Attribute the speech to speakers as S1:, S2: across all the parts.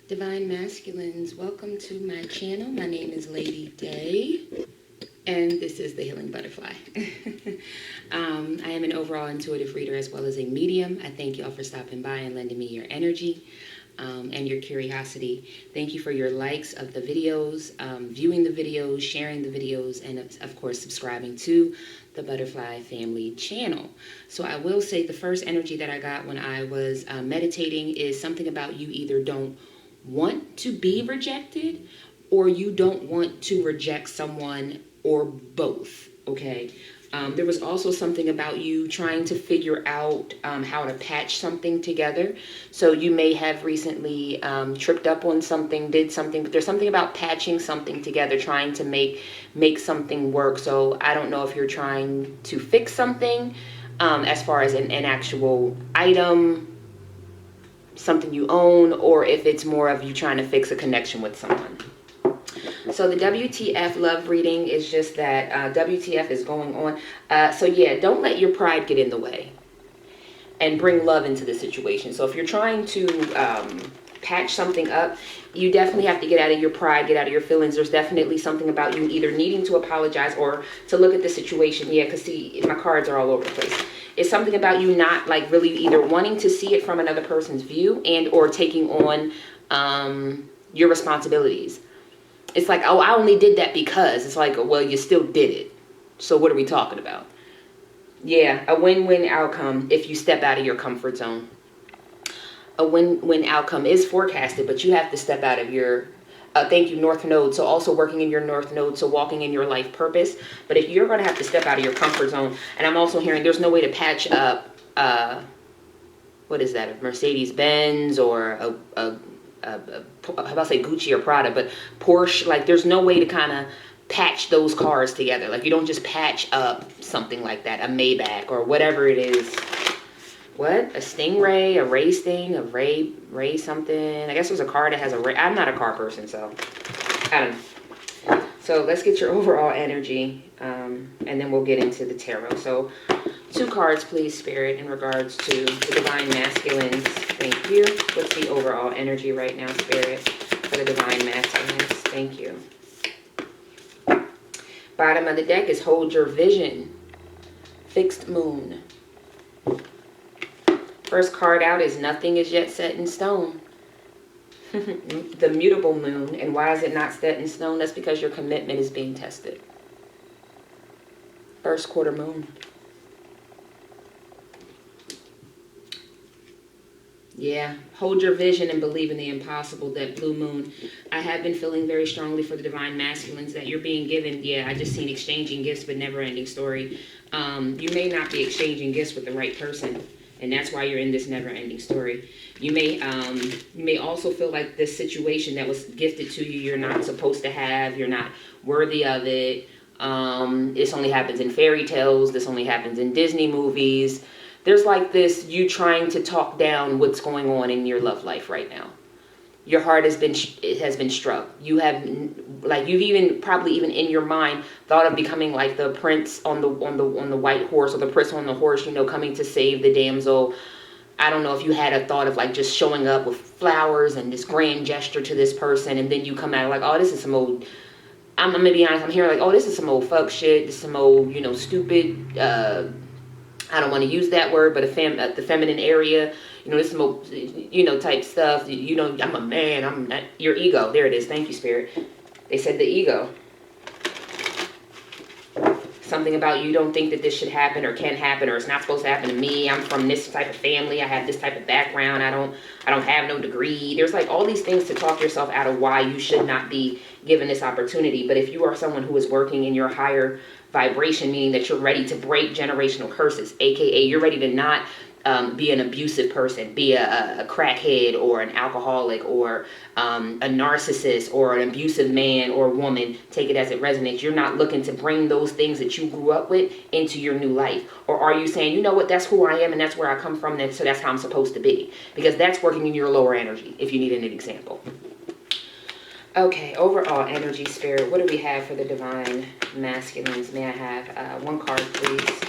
S1: Divine Masculines, welcome to my channel. My name is Lady Day, and this is the Healing Butterfly. I am an overall intuitive reader as well as a medium. I thank y'all for stopping by and lending me your energy and your curiosity. Thank you for your likes of the videos, viewing the videos, sharing the videos, and of course subscribing to the Butterfly Family channel. So I will say the first energy that I got when I was meditating is something about you either don't want to be rejected or you don't want to reject someone, or both. Okay. There was also something about you trying to figure out how to patch something together. So you may have recently tripped up on something, did something, but there's something about patching something together, trying to make something work. So I don't know if you're trying to fix something as far as an actual item, something you own, or if it's more of you trying to fix a connection with someone. So the WTF love reading is just that WTF is going on. So yeah, don't let your pride get in the way and bring love into the situation. So if you're trying to patch something up, you definitely have to get out of your pride, get out of your feelings. There's definitely something about you either needing to apologize or to look at the situation. Yeah, because see, my cards are all over the place. It's something about you not like really either wanting to see it from another person's view and or taking on your responsibilities. It's like, oh, I only did that because. It's like, well, you still did it. So what are we talking about? Yeah, a win-win outcome if you step out of your comfort zone. A win-win outcome is forecasted, but you have to step out of your, thank you, North Node. So also working in your North Node, so walking in your life purpose. But if you're going to have to step out of your comfort zone, and I'm also hearing there's no way to patch up, what is that, a Mercedes-Benz or how about I say Gucci or Prada, but Porsche, like there's no way to kind of patch those cars together. Like you don't just patch up something like that, a Maybach or whatever it is. What? A Stingray, a Ray Sting, a Ray something. I guess there's a car that has a Ray. I'm not a car person, so I don't know. So let's get your overall energy, and then we'll get into the tarot. So 2 cards, please, Spirit, in regards to the Divine Masculines. Thank you. What's the overall energy right now, Spirit, for the Divine Masculines? Thank you. Bottom of the deck is Hold Your Vision. Fixed Moon. First card out is Nothing is Yet Set in Stone. The mutable moon. And why is it not set in stone? That's because your commitment is being tested. First quarter moon. Yeah, hold your vision and believe in the impossible, that blue moon. I have been feeling very strongly for the Divine Masculines that you're being given. Yeah, I just seen exchanging gifts, but never ending story. You may not be exchanging gifts with the right person, and that's why you're in this never ending story. You may also feel like this situation that was gifted to you, you're not supposed to have, you're not worthy of it. This only happens in fairy tales. This only happens in Disney movies. There's like this, you trying to talk down what's going on in your love life right now. Your heart has been struck. You have, like, you've even probably even in your mind thought of becoming like the prince on the white horse, or the prince on the horse, you know, coming to save the damsel. I don't know if you had a thought of like just showing up with flowers and this grand gesture to this person, and then you come out like, oh, this is some old, I'm gonna be honest, I'm hearing like, oh, this is some old fuck shit, this is some old, you know, stupid, I don't want to use that word, but the feminine area, you know, this is more, you know, type stuff. You know, I'm a man. I'm not your ego. There it is. Thank you, Spirit. They said the ego. Something about you don't think that this should happen or can happen, or it's not supposed to happen to me. I'm from this type of family. I have this type of background. I don't have no degree. There's like all these things to talk yourself out of why you should not be given this opportunity. But if you are someone who is working in your higher vibration, meaning that you're ready to break generational curses, aka you're ready to not be an abusive person, be a crackhead or an alcoholic or a narcissist or an abusive man or woman, take it as it resonates. You're not looking to bring those things that you grew up with into your new life. Or are you saying, you know what, that's who I am and that's where I come from, so that's how I'm supposed to be? Because that's working in your lower energy, if you need an example. Okay, overall energy, Spirit, what do we have for the Divine Masculines? May I have one card, please?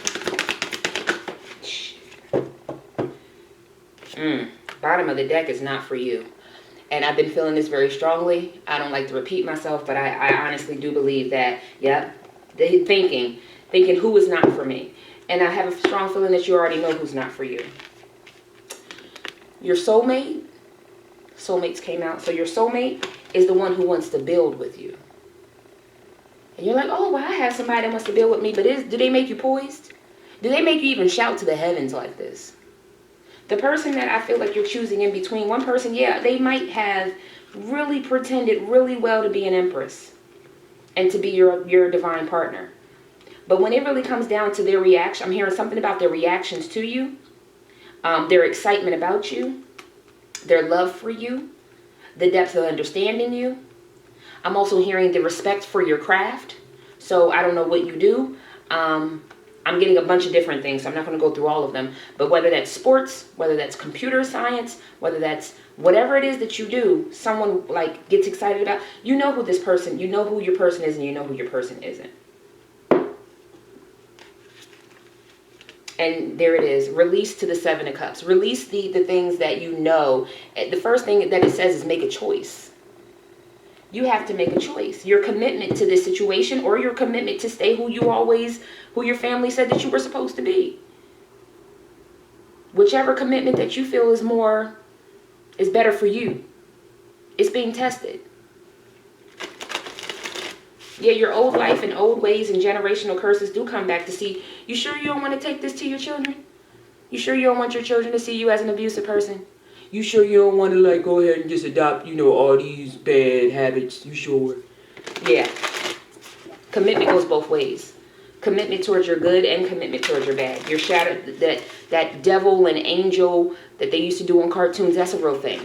S1: Bottom of the deck is not for you. And I've been feeling this very strongly. I don't like to repeat myself, but I honestly do believe that, yep, thinking who is not for me. And I have a strong feeling that you already know who's not for you. Your soulmates came out. So your soulmate is the one who wants to build with you. And you're like, oh, well, I have somebody that wants to build with me, but do they make you poised? Do they make you even shout to the heavens like this? The person that I feel like you're choosing in between, one person, yeah, they might have really pretended really well to be an empress and to be your divine partner. But when it really comes down to their reaction, I'm hearing something about their reactions to you, their excitement about you, their love for you, the depth of understanding you. I'm also hearing the respect for your craft. So I don't know what you do. I'm getting a bunch of different things, so I'm not going to go through all of them. But whether that's sports, whether that's computer science, whether that's whatever it is that you do, someone like gets excited about, you know who this person, you know who your person is, and you know who your person isn't. And there it is. Release to the Seven of Cups. Release the things that you know. The first thing that it says is make a choice. You have to make a choice. Your commitment to this situation or your commitment to stay who your family said that you were supposed to be. Whichever commitment that you feel is better for you. It's being tested. Yeah, your old life and old ways and generational curses do come back to see. You sure you don't want to take this to your children? You sure you don't want your children to see you as an abusive person? You sure you don't want to like go ahead and just adopt, all these bad habits? You sure? Yeah. Commitment goes both ways. Commitment towards your good and commitment towards your bad. Your shadow, that devil and angel that they used to do on cartoons, that's a real thing.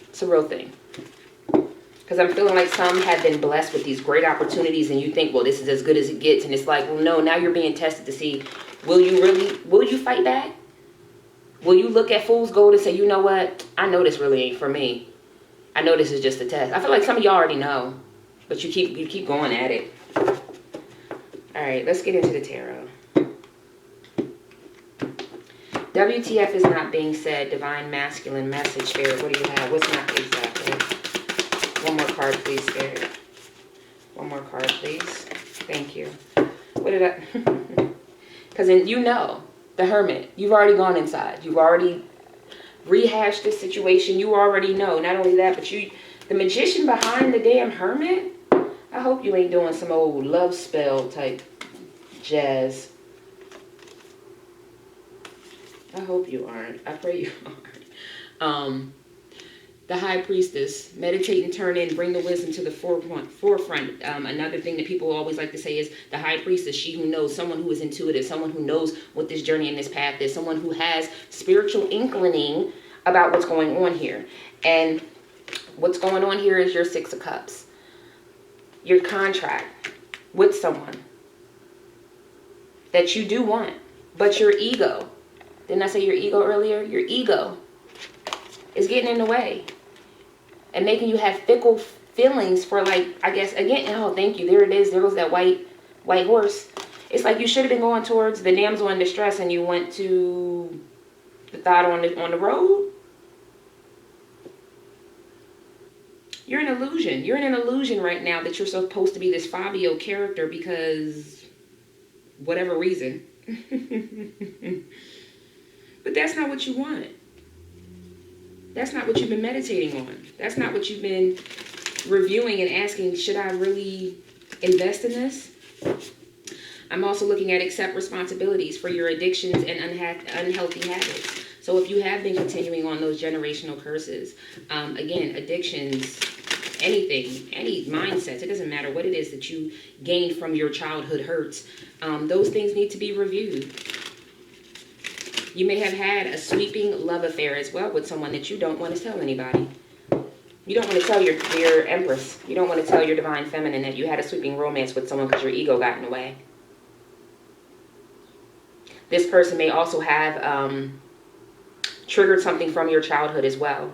S1: It's a real thing. Because I'm feeling like some have been blessed with these great opportunities and you think, well, this is as good as it gets. And it's like, well, no, now you're being tested to see, will you fight back? Will you look at fool's gold and say, you know what? I know this really ain't for me. I know this is just a test. I feel like some of y'all already know, but you keep going at it. All right, let's get into the tarot. WTF is not being said. Divine masculine message, Spirit. What do you have? What's not exactly? One more card, please, Spirit. One more card, please. Thank you. What did I... Because the Hermit. You've already gone inside. You've already rehashed this situation. You already know. Not only that, but the magician behind the damn Hermit, I hope you ain't doing some old love spell type jazz. I hope you aren't. I pray you aren't. The High Priestess, meditate and turn in, bring the wisdom to the forefront. Another thing that people always like to say is the High Priestess, she who knows, someone who is intuitive, someone who knows what this journey and this path is, someone who has spiritual inclining about what's going on here. And what's going on here is your Six of Cups. Your contract with someone that you do want, but your ego, didn't I say your ego earlier? Your ego is getting in the way and making you have fickle feelings for, like, I guess, again, oh, thank you, there it is, there goes that white horse. It's like you should have been going towards the damsel in distress and you went to the thought on the road. You're an illusion. You're in an illusion right now that you're supposed to be this Fabio character because whatever reason. But that's not what you want. That's not what you've been meditating on. That's not what you've been reviewing and asking, should I really invest in this? I'm also looking at accept responsibilities for your addictions and unhealthy habits. So if you have been continuing on those generational curses, again, addictions, anything, any mindsets, it doesn't matter what it is that you gained from your childhood hurts, those things need to be reviewed. You may have had a sweeping love affair as well with someone that you don't want to tell anybody. You don't want to tell your Empress. You don't want to tell your Divine Feminine that you had a sweeping romance with someone because your ego got in the way. This person may also have triggered something from your childhood as well.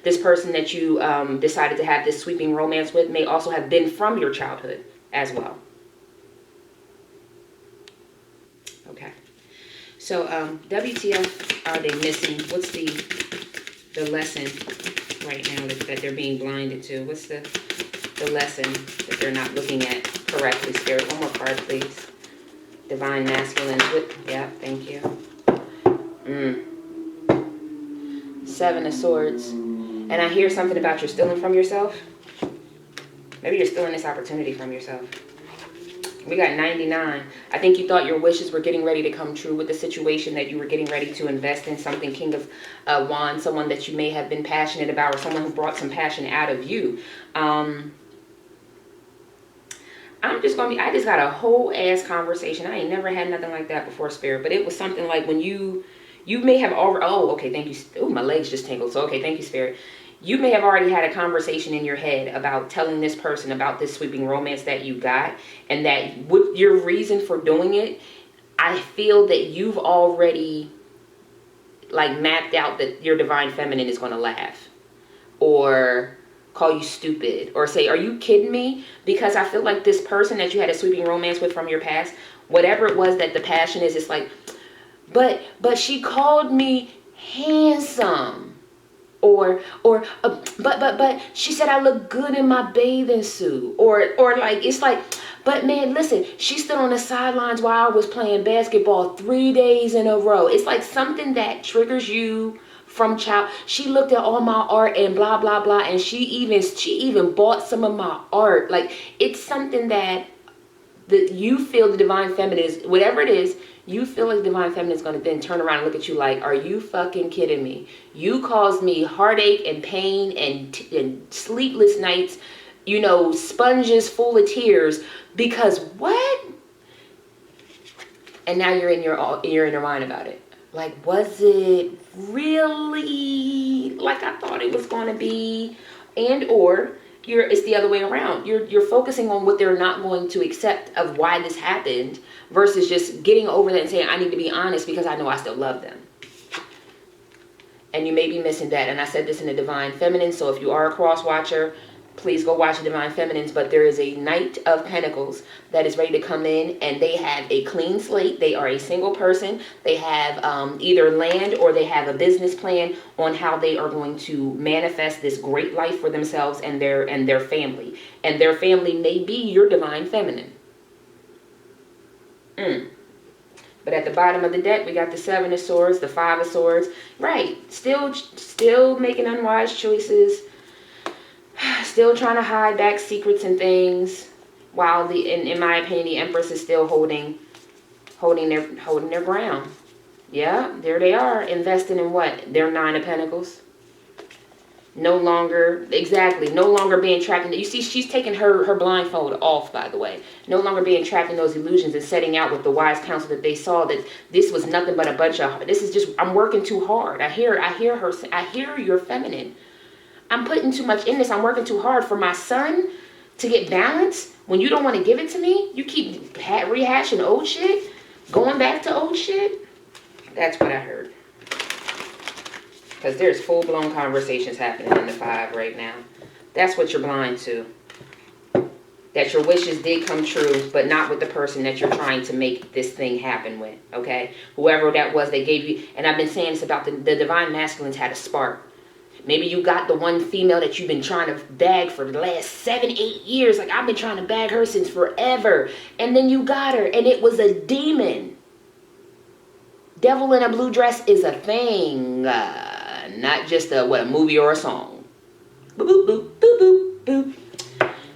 S1: This person that you decided to have this sweeping romance with may also have been from your childhood as well. Okay. So, WTF are they missing? What's the lesson right now that they're being blinded to? What's the lesson that they're not looking at correctly, Spirit? One more card, please. Divine masculine. Yeah, thank you. Seven of Swords. And I hear something about you're stealing from yourself. Maybe you're stealing this opportunity from yourself. We got 99. I think you thought your wishes were getting ready to come true with the situation that you were getting ready to invest in. Something, King of Wands, someone that you may have been passionate about, or someone who brought some passion out of you. I just got a whole ass conversation. I ain't never had nothing like that before, Spirit. But it was something like when you may have already, oh, okay, thank you. Oh, my legs just tingled. So, okay, thank you, Spirit. You may have already had a conversation in your head about telling this person about this sweeping romance that you got, and that with your reason for doing it, I feel that you've already like mapped out that your divine feminine is going to laugh or call you stupid or say, are you kidding me? Because I feel like this person that you had a sweeping romance with from your past, whatever it was that the passion is, it's like, but she called me handsome. Or but she said I look good in my bathing suit. Or like, it's like, but man, listen, she stood on the sidelines while I was playing basketball 3 days in a row. It's like something that triggers you from child. She looked at all my art and blah blah blah, and she even bought some of my art. Like, it's something that you feel the divine feminine is, whatever it is, you feel like the divine feminine is going to then turn around and look at you like, are you fucking kidding me? You caused me heartache and pain and sleepless nights, you know, sponges full of tears, because what? And now you're in your mind about it. Like, was it really like I thought it was going to be? And or it's the other way around. You're focusing on what they're not going to accept of why this happened, versus just getting over that and saying, I need to be honest because I know I still love them. And you may be missing that. And I said this in the Divine Feminine. So if you are a cross watcher, please go watch the Divine Feminines. But there is a Knight of Pentacles that is ready to come in, and they have a clean slate. They are a single person. They have either land or they have a business plan on how they are going to manifest this great life for themselves and their family. And their family may be your Divine Feminine. But at the bottom of the deck, we got the Seven of Swords, the Five of Swords. Right. Still making unwise choices. Still trying to hide back secrets and things. While in my opinion, the Empress is still holding their ground. Yeah, there they are, investing in what? Their Nine of Pentacles. No longer being trapped in. You see, she's taking her blindfold off, by the way. No longer being trapped in those illusions and setting out with the wise counsel that they saw that this was nothing but a bunch of, this is just, I'm working too hard. I hear your feminine. I'm putting too much in this. I'm working too hard for my son to get balance. When you don't want to give it to me, you keep rehashing old shit, going back to old shit. That's what I heard. Because there's full-blown conversations happening in the Five right now. That's what you're blind to. That your wishes did come true, but not with the person that you're trying to make this thing happen with, okay? Whoever that was, they gave you, and I've been saying this about the Divine Masculines had a spark. Maybe you got the one female that you've been trying to bag for the last 7-8 years. Like, I've been trying to bag her since forever. And then you got her, and it was a demon. Devil in a blue dress is a thing. Not just a movie or a song. Boop, boop, boop, boop, boop, boop.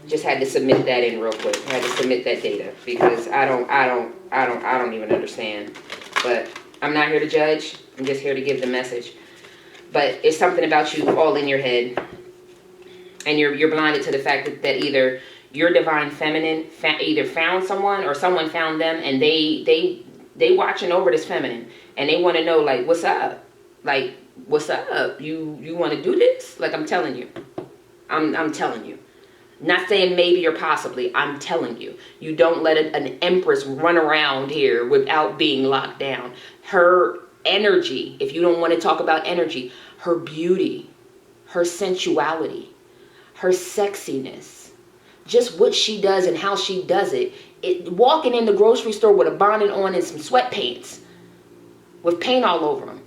S1: Just had to submit that in real quick. I had to submit that data because I don't even understand. But I'm not here to judge. I'm just here to give the message. But it's something about you all in your head, and you're blinded to the fact that either your Divine Feminine either found someone or someone found them, and they watching over this feminine, and they want to know, like, what's up? Like, what's up? You want to do this? Like, I'm telling you. I'm telling you. Not saying maybe or possibly. I'm telling you. You don't let an Empress run around here without being locked down. Her energy, if you don't want to talk about energy, her beauty, her sensuality, her sexiness, just what she does and how she does it. Walking in the grocery store with a bonnet on and some sweatpants with paint all over them.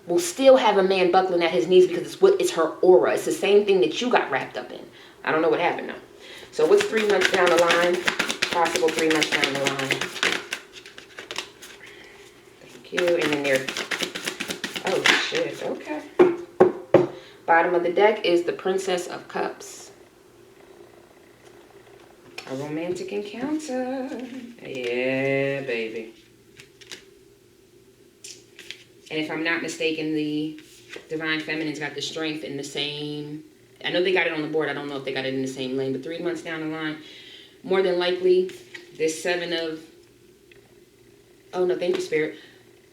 S1: will still have a man buckling at his knees because it's her aura. It's the same thing that you got wrapped up in. I don't know what happened though. So what's 3 months down the line? Possible 3 months down the line. Thank you. And then there. Oh shit. Okay. Bottom of the deck is the Princess of Cups. A romantic encounter. Yeah, baby. And if I'm not mistaken, the Divine Feminine's got the Strength in the same... I know they got it on the board. I don't know if they got it in the same lane. But 3 months down the line, more than likely, this 7 of... Oh, no, thank you, Spirit.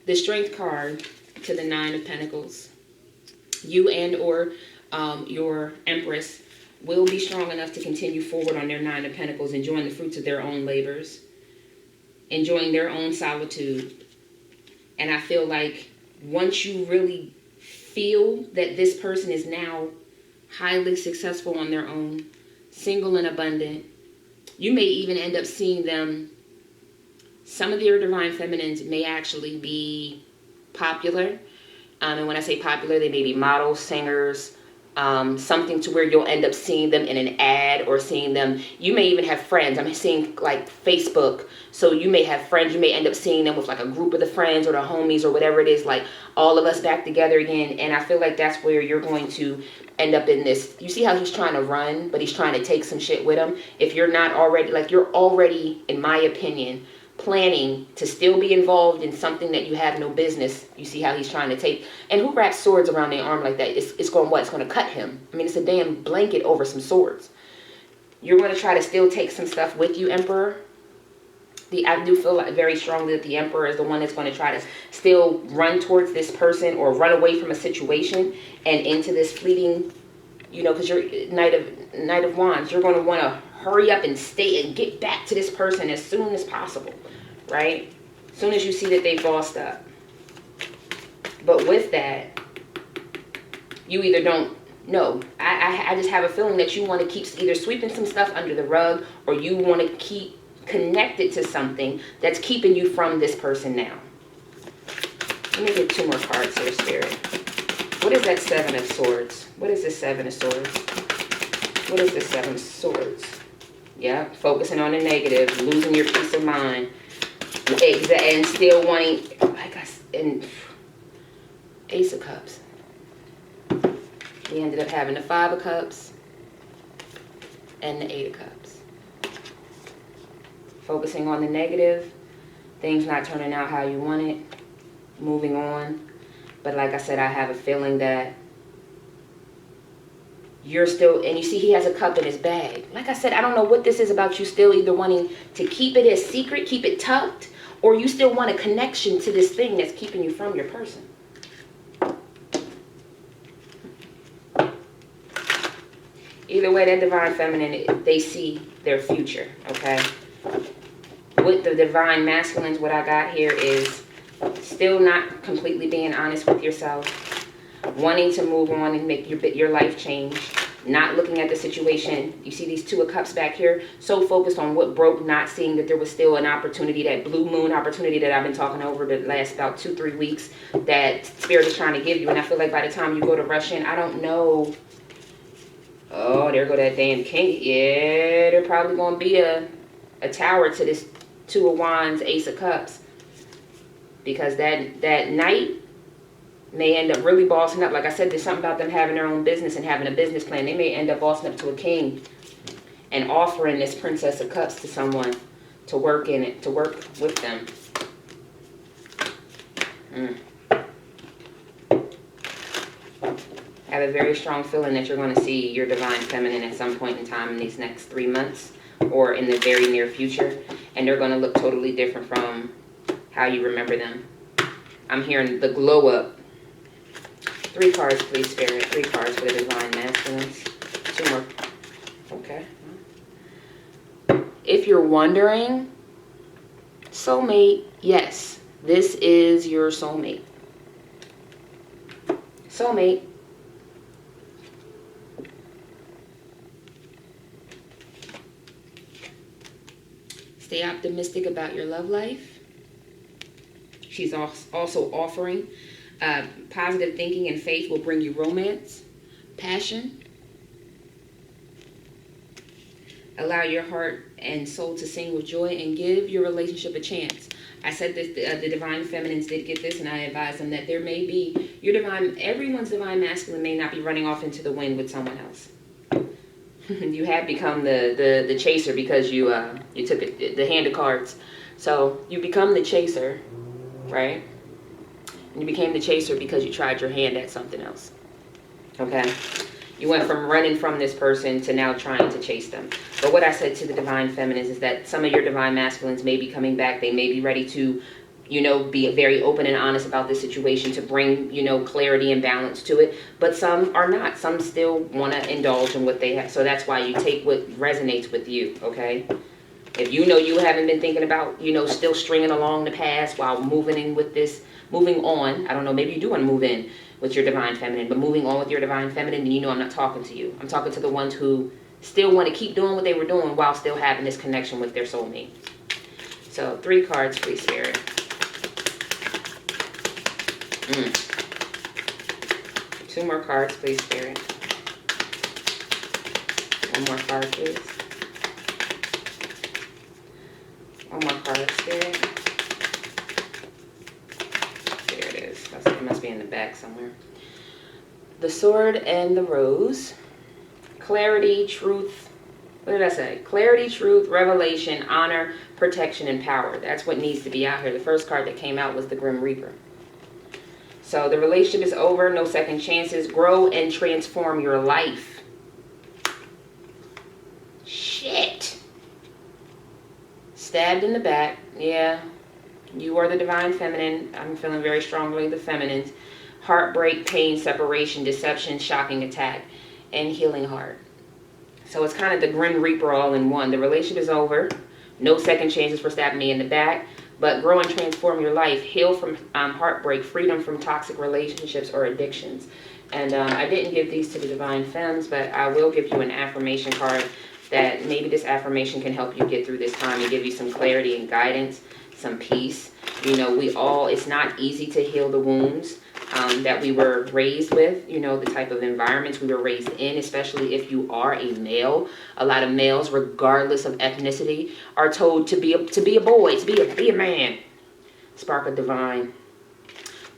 S1: The Strength card to the 9 of Pentacles. You and or your Empress will be strong enough to continue forward on their 9 of Pentacles, enjoying the fruits of their own labors, enjoying their own solitude. And I feel like once you really feel that this person is now highly successful on their own, single and abundant, you may even end up seeing them. Some of your Divine Feminines may actually be popular. And when I say popular, they may be models, singers, something to where you'll end up seeing them in an ad or seeing them. You may even have friends. I'm seeing like Facebook. So you may have friends. You may end up seeing them with like a group of the friends or the homies or whatever it is, like all of us back together again. And I feel like that's where you're going to end up in this. You see how he's trying to run, but he's trying to take some shit with him. If you're not already, like you're already, in my opinion, planning to still be involved in something that you have no business. You see how he's trying to take, and who wraps swords around their arm like that? It's going what? It's going to cut him. I mean, it's a damn blanket over some swords. You're going to try to still take some stuff with you, Emperor. I do feel like very strongly that the Emperor is the one that's going to try to still run towards this person or run away from a situation and into this fleeting, you know, because you're Knight of Wands. You're going to want to hurry up and stay and get back to this person as soon as possible, right? As soon as you see that they've bossed up. But with that, you either don't know. I just have a feeling that you want to keep either sweeping some stuff under the rug, or you want to keep connected to something that's keeping you from this person now. Let me get 2 more cards here, Spirit. What is that 7 of Swords? What is this 7 of Swords? What is this 7 of Swords? Yeah, focusing on the negative, losing your peace of mind, and still wanting, like I said, and Ace of Cups. He ended up having the 5 of Cups and the 8 of Cups. Focusing on the negative, things not turning out how you want it, moving on. But like I said, I have a feeling that you're still, and you see he has a cup in his bag. Like I said, I don't know what this is about you still either wanting to keep it as secret, keep it tucked, or you still want a connection to this thing that's keeping you from your person. Either way, that Divine Feminine, they see their future, okay? With the Divine Masculines, what I got here is still not completely being honest with yourself, wanting to move on and make your life change, not looking at the situation. You see these 2 of Cups back here, so focused on what broke, not seeing that there was still an opportunity, that blue moon opportunity that I've been talking over the last about 2-3 weeks that Spirit is trying to give you. And I feel like by the time you go to rush in, I don't know. Oh, there go that damn king. Yeah, there probably going to be a tower to this 2 of Wands, Ace of Cups. Because that Knight may end up really bossing up. Like I said, there's something about them having their own business and having a business plan. They may end up bossing up to a king and offering this Princess of Cups to someone to work in it, to work with them. I have a very strong feeling that you're going to see your Divine Feminine at some point in time in these next 3 months or in the very near future. And they're going to look totally different from how you remember them. I'm hearing the glow up. 3 cards, please, Spirit. 3 cards for the Divine Masculines. 2 more. Okay. If you're wondering, soulmate, yes, this is your soulmate. Soulmate. Stay optimistic about your love life. She's also offering Positive thinking and faith will bring you romance, passion. Allow your heart and soul to sing with joy and give your relationship a chance. I said that the divine feminines did get this, and I advise them that there may be everyone's divine masculine may not be running off into the wind with someone else. You have become the chaser because you took the hand of cards. So you become the chaser, right? And you became the chaser because you tried your hand at something else. Okay? You went from running from this person to now trying to chase them. But what I said to the divine feminines is that some of your divine masculines may be coming back. They may be ready to, be very open and honest about this situation to bring, clarity and balance to it. But some are not. Some still want to indulge in what they have. So that's why you take what resonates with you, okay? If you haven't been thinking about, still stringing along the past while moving on. I don't know, maybe you do want to move in with your divine feminine, but moving on with your divine feminine, then I'm not talking to you. I'm talking to the ones who still want to keep doing what they were doing while still having this connection with their soulmate. So 3 cards, please, Spirit. 2 more cards, please, Spirit. 1 more card, please. 1 more card, Spirit. There it is. It must be in the back somewhere. The Sword and the Rose. Clarity, truth. What did I say? Clarity, truth, revelation, honor, protection, and power. That's what needs to be out here. The first card that came out was the Grim Reaper. So the relationship is over. No second chances. Grow and transform your life. Shit. Stabbed in the back. Yeah. You are the divine feminine. I'm feeling very strongly the feminines. Heartbreak, pain, separation, deception, shocking attack, and healing heart. So it's kind of the Grim Reaper all in one. The relationship is over. No second chances for stabbing me in the back. But grow and transform your life. Heal from heartbreak. Freedom from toxic relationships or addictions. And I didn't give these to the divine femmes, but I will give you an affirmation card that maybe this affirmation can help you get through this time and give you some clarity and guidance, some peace. It's not easy to heal the wounds that we were raised with, the type of environments we were raised in, especially if you are a male. A lot of males, regardless of ethnicity, are told to be a boy, to be a man. Spark of Divine.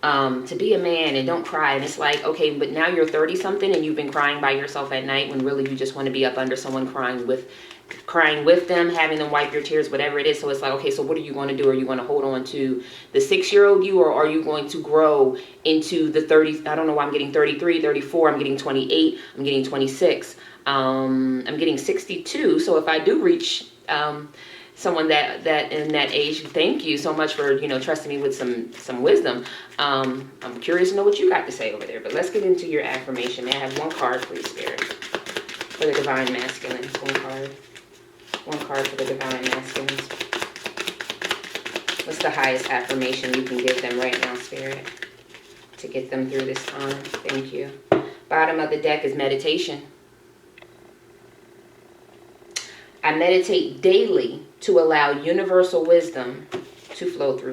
S1: To be a man and don't cry. And it's like, okay, but now you're 30-something and you've been crying by yourself at night when really you just want to be up under someone crying with them, having them wipe your tears, whatever it is. So it's like, okay, so what are you going to do? Are you going to hold on to the 6-year-old you, or are you going to grow into the 30? I don't know why I'm getting 33, 34. I'm getting 28. I'm getting 26. I'm getting 62. So if I do reach someone that in that age, thank you so much for trusting me with some wisdom. I'm curious to know what you got to say over there. But let's get into your affirmation. May I have 1 card, please, Spirit, for the divine masculine? 1 card. 1 card for the divine masculines. What's the highest affirmation you can give them right now, Spirit, to get them through this time? Thank you. Bottom of the deck is meditation. I meditate daily to allow universal wisdom to flow through